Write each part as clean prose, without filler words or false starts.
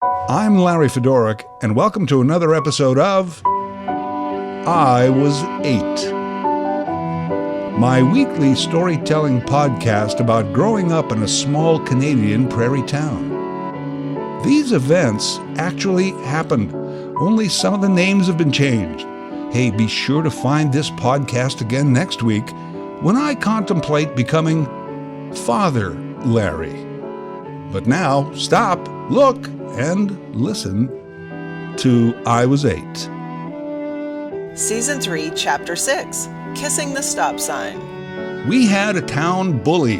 I'm Larry Fedoruk, and welcome to another episode of I Was 8, my weekly storytelling podcast about growing up in a small Canadian prairie town. These events actually happened, only some of the names have been changed. Hey, be sure to find this podcast again next week when I contemplate becoming Father Larry. But now, stop, look, and listen to I Was 8. Season 3, Chapter 6, Kissing the Stop Sign. We had a town bully,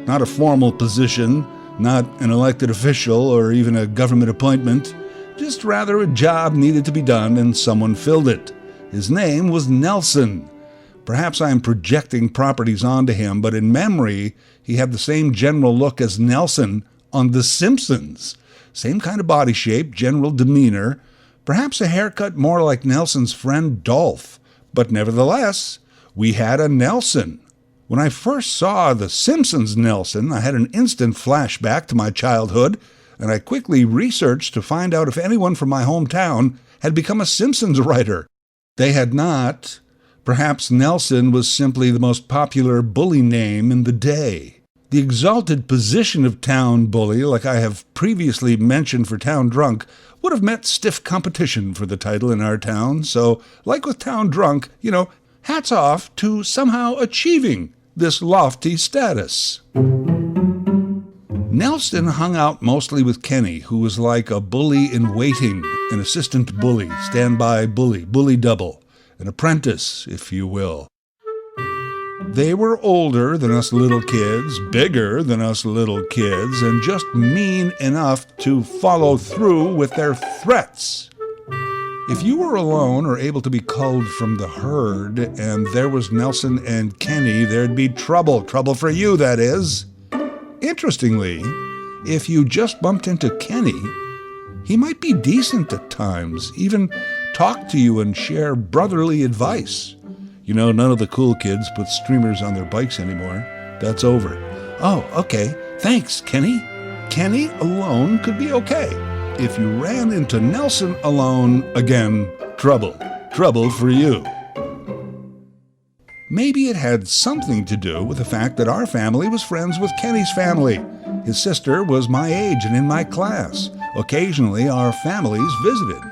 not a formal position, not an elected official or even a government appointment, just rather a job needed to be done and someone filled it. His name was Nelson. Perhaps I am projecting properties onto him, but in memory, he had the same general look as Nelson on The Simpsons. Same kind of body shape, general demeanor, perhaps a haircut more like Nelson's friend Dolph. But nevertheless, we had a Nelson. When I first saw The Simpsons Nelson, I had an instant flashback to my childhood, and I quickly researched to find out if anyone from my hometown had become a Simpsons writer. They had not. Perhaps Nelson was simply the most popular bully name in the day. The exalted position of town bully, like I have previously mentioned for town drunk, would have met stiff competition for the title in our town. So, like with town drunk, hats off to somehow achieving this lofty status. Nelson hung out mostly with Kenny, who was like a bully in waiting, an assistant bully, standby bully, bully double, an apprentice, if you will. They were older than us little kids, bigger than us little kids, and just mean enough to follow through with their threats. If you were alone or able to be culled from the herd, and there was Nelson and Kenny, there'd be trouble. Trouble for you, that is. Interestingly, if you just bumped into Kenny, he might be decent at times, even talk to you and share brotherly advice. None of the cool kids put streamers on their bikes anymore. That's over. Oh, okay. Thanks, Kenny. Kenny alone could be okay. If you ran into Nelson alone, again, trouble. Trouble for you. Maybe it had something to do with the fact that our family was friends with Kenny's family. His sister was my age and in my class. Occasionally, our families visited.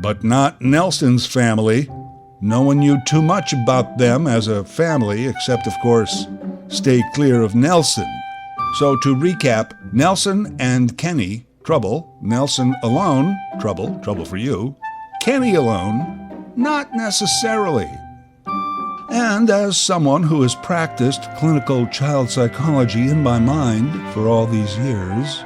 But not Nelson's family. No one knew too much about them as a family, except, of course, stay clear of Nelson. So to recap, Nelson and Kenny, trouble. Nelson alone, trouble. Trouble for you. Kenny alone, not necessarily. And as someone who has practiced clinical child psychology in my mind for all these years,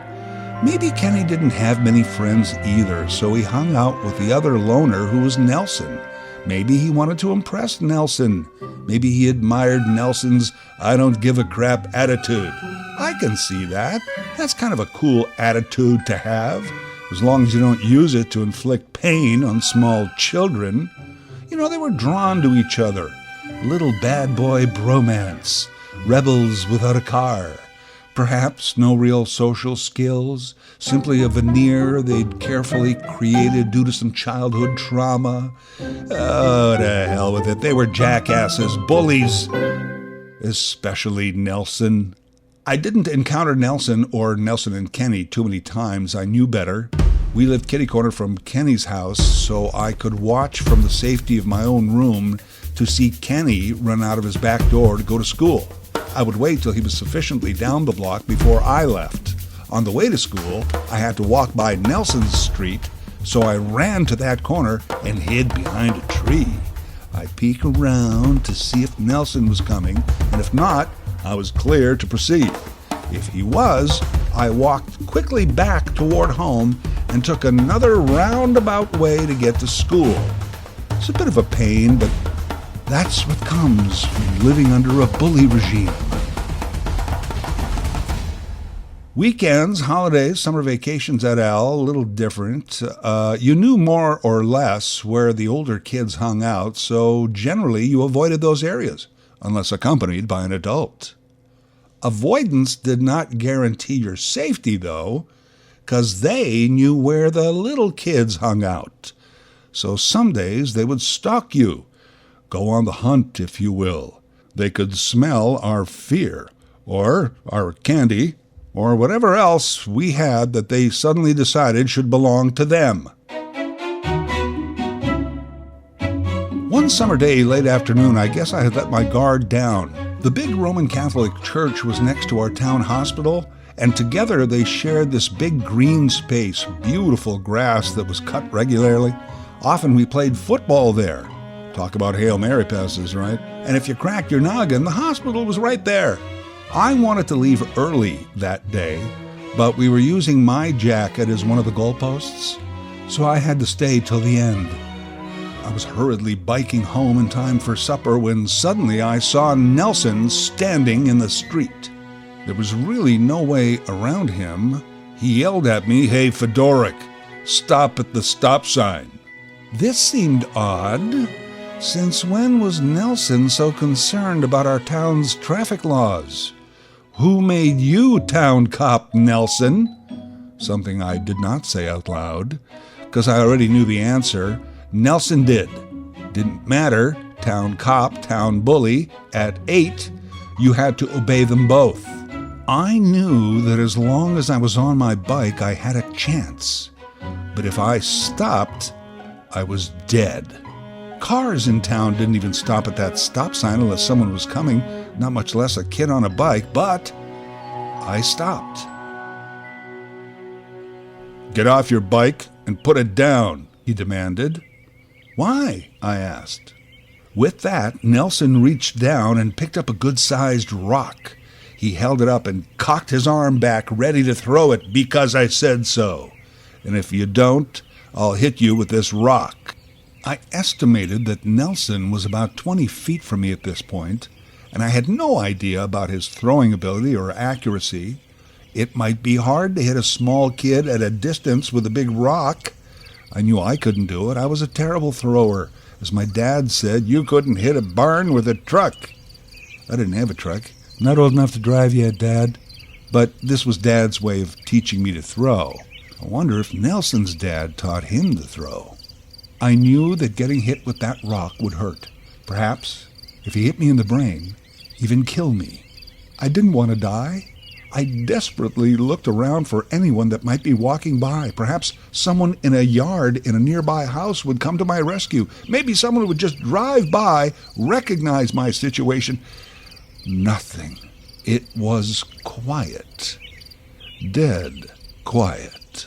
maybe Kenny didn't have many friends either, so he hung out with the other loner who was Nelson. Maybe he wanted to impress Nelson. Maybe he admired Nelson's I don't give a crap attitude. I can see that. That's kind of a cool attitude to have, as long as you don't use it to inflict pain on small children. They were drawn to each other. Little bad boy bromance. Rebels without a car. Perhaps no real social skills, simply a veneer they'd carefully created due to some childhood trauma. Oh, to hell with it. They were jackasses, bullies. Especially Nelson. I didn't encounter Nelson or Nelson and Kenny too many times. I knew better. We lived kitty-corner from Kenny's house, so I could watch from the safety of my own room to see Kenny run out of his back door to go to school. I would wait till he was sufficiently down the block before I left. On the way to school, I had to walk by Nelson's street, so I ran to that corner and hid behind a tree. I'd peek around to see if Nelson was coming, and if not, I was clear to proceed. If he was, I walked quickly back toward home and took another roundabout way to get to school. It's a bit of a pain, but that's what comes from living under a bully regime. Weekends, holidays, summer vacations et al., a little different. You knew more or less where the older kids hung out, so generally you avoided those areas, unless accompanied by an adult. Avoidance did not guarantee your safety, though. 'cause they knew where the little kids hung out. So some days they would stalk you, go on the hunt, if you will. They could smell our fear, or our candy, or whatever else we had that they suddenly decided should belong to them. One summer day, late afternoon, I guess I had let my guard down. The big Roman Catholic church was next to our town hospital, and together they shared this big green space, beautiful grass that was cut regularly. Often we played football there. Talk about Hail Mary passes, right? And if you cracked your noggin, the hospital was right there. I wanted to leave early that day, but we were using my jacket as one of the goalposts, so I had to stay till the end. I was hurriedly biking home in time for supper when suddenly I saw Nelson standing in the street. There was really no way around him. He yelled at me, "Hey, Fedoruk, stop at the stop sign." This seemed odd. Since when was Nelson so concerned about our town's traffic laws? Who made you town cop, Nelson? Something I did not say out loud, because I already knew the answer. Nelson did. Didn't matter, town cop, town bully, at 8, you had to obey them both. I knew that as long as I was on my bike, I had a chance. But if I stopped, I was dead. Cars in town didn't even stop at that stop sign unless someone was coming, not much less a kid on a bike, but I stopped. "Get off your bike and put it down," he demanded. "Why?" I asked. With that, Nelson reached down and picked up a good-sized rock. He held it up and cocked his arm back, ready to throw it because I said so. "And if you don't, I'll hit you with this rock." I estimated that Nelson was about 20 feet from me at this point, and I had no idea about his throwing ability or accuracy. It might be hard to hit a small kid at a distance with a big rock. I knew I couldn't do it. I was a terrible thrower. As my dad said, you couldn't hit a barn with a truck. I didn't have a truck. Not old enough to drive yet, Dad. But this was Dad's way of teaching me to throw. I wonder if Nelson's dad taught him to throw. I knew that getting hit with that rock would hurt. Perhaps, if he hit me in the brain, even kill me. I didn't want to die. I desperately looked around for anyone that might be walking by. Perhaps someone in a yard in a nearby house would come to my rescue. Maybe someone would just drive by, recognize my situation. Nothing. It was quiet. Dead quiet.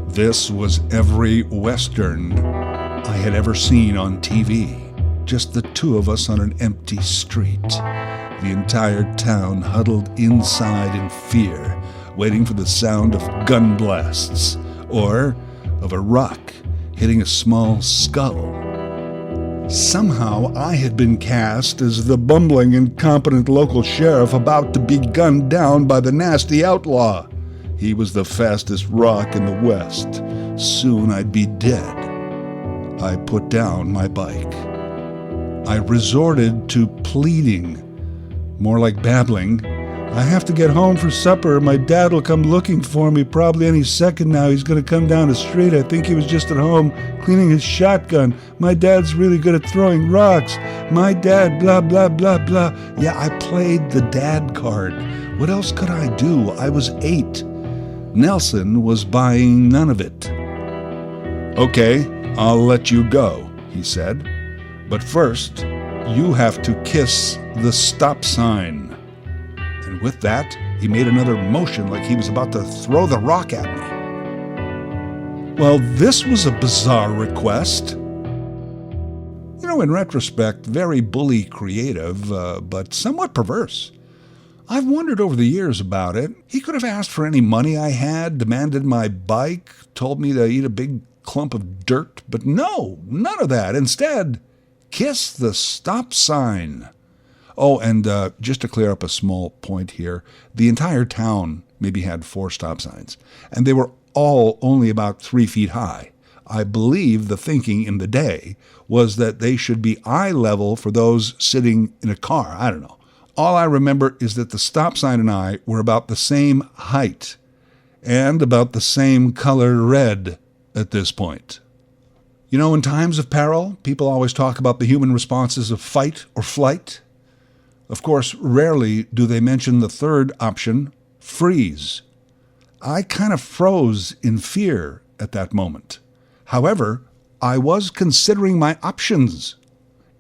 This was every Western I had ever seen on TV. Just the two of us on an empty street. The entire town huddled inside in fear, waiting for the sound of gun blasts, or of a rock hitting a small skull. Somehow I had been cast as the bumbling, incompetent local sheriff about to be gunned down by the nasty outlaw. He was the fastest rock in the West. Soon I'd be dead. I put down my bike. I resorted to pleading, more like babbling. "I have to get home for supper. My dad will come looking for me probably any second now. He's going to come down the street. I think he was just at home cleaning his shotgun. My dad's really good at throwing rocks. My dad, blah, blah, blah, blah." Yeah, I played the dad card. What else could I do? I was 8. Nelson was buying none of it. "Okay, I'll let you go," he said. "But first, you have to kiss the stop sign." And with that, he made another motion like he was about to throw the rock at me. Well, this was a bizarre request. You know, in retrospect, very bully creative, but somewhat perverse. I've wondered over the years about it. He could have asked for any money I had, demanded my bike, told me to eat a big clump of dirt, but no, none of that. Instead, kiss the stop sign. Oh, and just to clear up a small point here, the entire town maybe had 4 stop signs, and they were all only about 3 feet high. I believe the thinking in the day was that they should be eye level for those sitting in a car. I don't know. All I remember is that the stop sign and I were about the same height and about the same color red at this point. You know, in times of peril, people always talk about the human responses of fight or flight. Of course, rarely do they mention the third option, freeze. I kind of froze in fear at that moment. However, I was considering my options.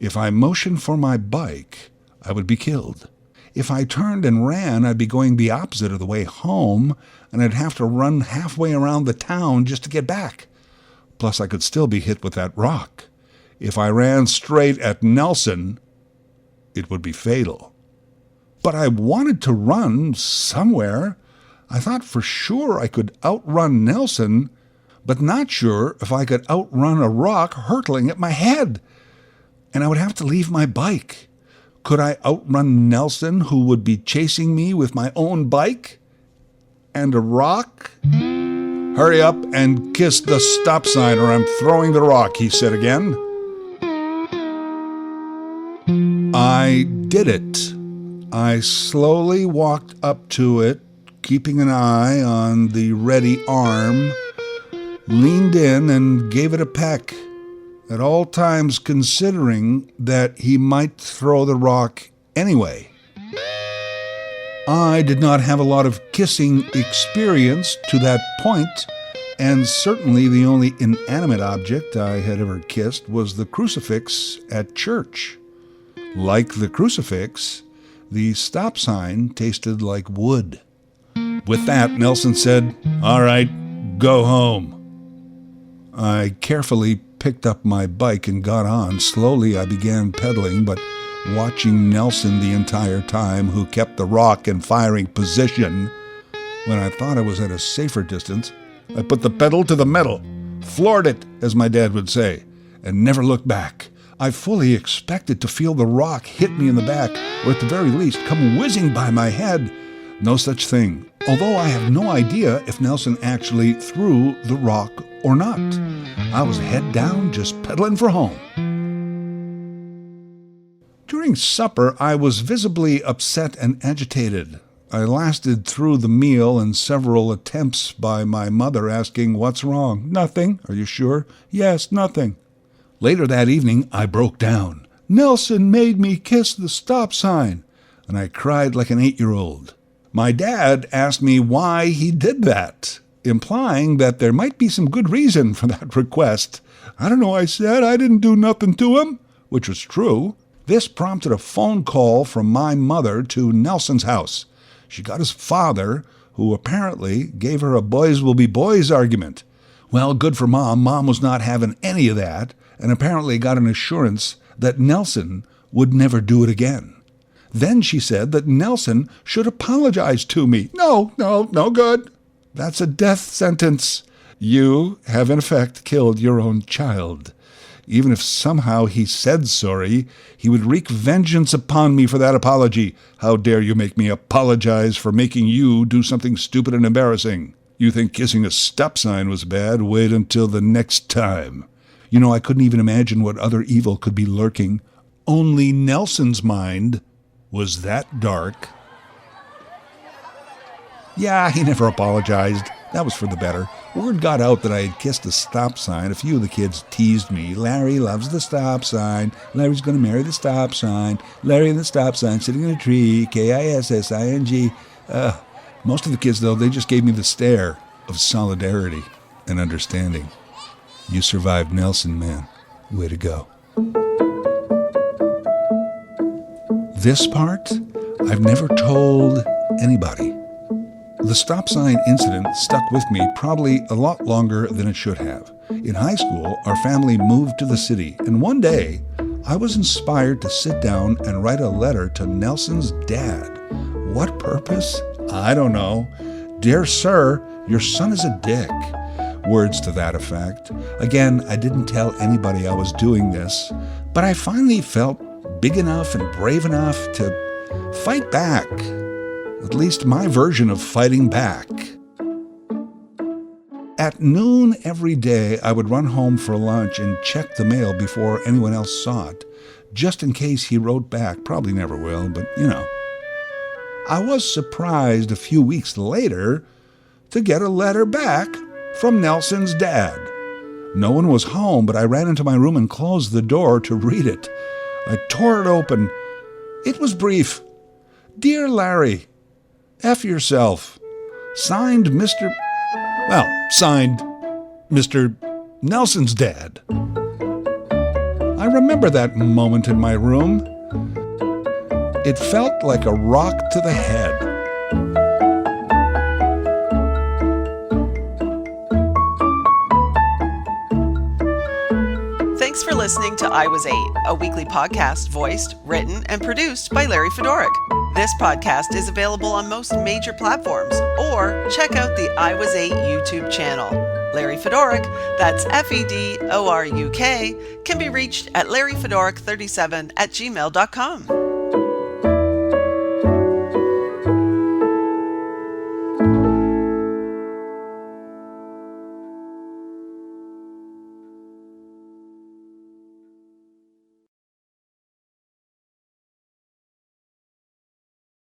If I motioned for my bike, I would be killed. If I turned and ran, I'd be going the opposite of the way home, and I'd have to run halfway around the town just to get back. Plus, I could still be hit with that rock. If I ran straight at Nelson, it would be fatal. But I wanted to run somewhere. I thought for sure I could outrun Nelson, but not sure if I could outrun a rock hurtling at my head. And I would have to leave my bike. Could I outrun Nelson, who would be chasing me with my own bike? And a rock? Hurry up and kiss the stop sign or I'm throwing the rock, he said again. I did it. I slowly walked up to it, keeping an eye on the ready arm, leaned in and gave it a peck, at all times considering that he might throw the rock anyway. I did not have a lot of kissing experience to that point, and certainly the only inanimate object I had ever kissed was the crucifix at church. Like the crucifix, the stop sign tasted like wood. With that, Nelson said, "All right, go home." I carefully picked up my bike and got on. Slowly I began pedaling, but watching Nelson the entire time, who kept the rock in firing position. When I thought I was at a safer distance, I put the pedal to the metal, floored it, as my dad would say, and never looked back. I fully expected to feel the rock hit me in the back, or at the very least come whizzing by my head. No such thing, although I have no idea if Nelson actually threw the rock or not. I was head down, just pedaling for home. During supper, I was visibly upset and agitated. I lasted through the meal and several attempts by my mother asking, "What's wrong?" "Nothing." "Are you sure?" "Yes, nothing." Later that evening, I broke down. "Nelson made me kiss the stop sign," and I cried like an 8-year-old. My dad asked me why he did that, implying that there might be some good reason for that request. "I don't know," I said. "I didn't do nothing to him," which was true. This prompted a phone call from my mother to Nelson's house. She got his father, who apparently gave her a boys will be boys argument. Well, good for Mom. Mom was not having any of that, and apparently got an assurance that Nelson would never do it again. Then she said that Nelson should apologize to me. No good. That's a death sentence. You have in effect killed your own child. Even if somehow he said sorry, he would wreak vengeance upon me for that apology. How dare you make me apologize for making you do something stupid and embarrassing? You think kissing a stop sign was bad? Wait until the next time. You know, I couldn't even imagine what other evil could be lurking. Only Nelson's mind was that dark. Yeah, he never apologized. That was for the better. Word got out that I had kissed a stop sign. A few of the kids teased me. "Larry loves the stop sign. Larry's going to marry the stop sign. Larry and the stop sign sitting in a tree. Kissing." Most of the kids, though, they just gave me the stare of solidarity and understanding. You survived Nelson, man. Way to go. This part, I've never told anybody. The stop sign incident stuck with me probably a lot longer than it should have. In high school, our family moved to the city, and one day, I was inspired to sit down and write a letter to Nelson's dad. What purpose? I don't know. "Dear sir, your son is a dick." Words to that effect. Again, I didn't tell anybody I was doing this, but I finally felt big enough and brave enough to fight back. At least my version of fighting back. At noon every day, I would run home for lunch and check the mail before anyone else saw it, just in case he wrote back. Probably never will, but I was surprised a few weeks later to get a letter back from Nelson's dad. No one was home, but I ran into my room and closed the door to read it. I tore it open. It was brief. Dear Larry, F yourself. Signed Mr. Nelson's dad. I remember that moment in my room. It felt like a rock to the head. Thanks for listening to I Was 8, a weekly podcast voiced, written, and produced by Larry Fedoruk. This podcast is available on most major platforms, or check out the I Was 8 YouTube channel. Larry Fedoruk, that's Fedoruk, can be reached at larryfedoruk37@gmail.com.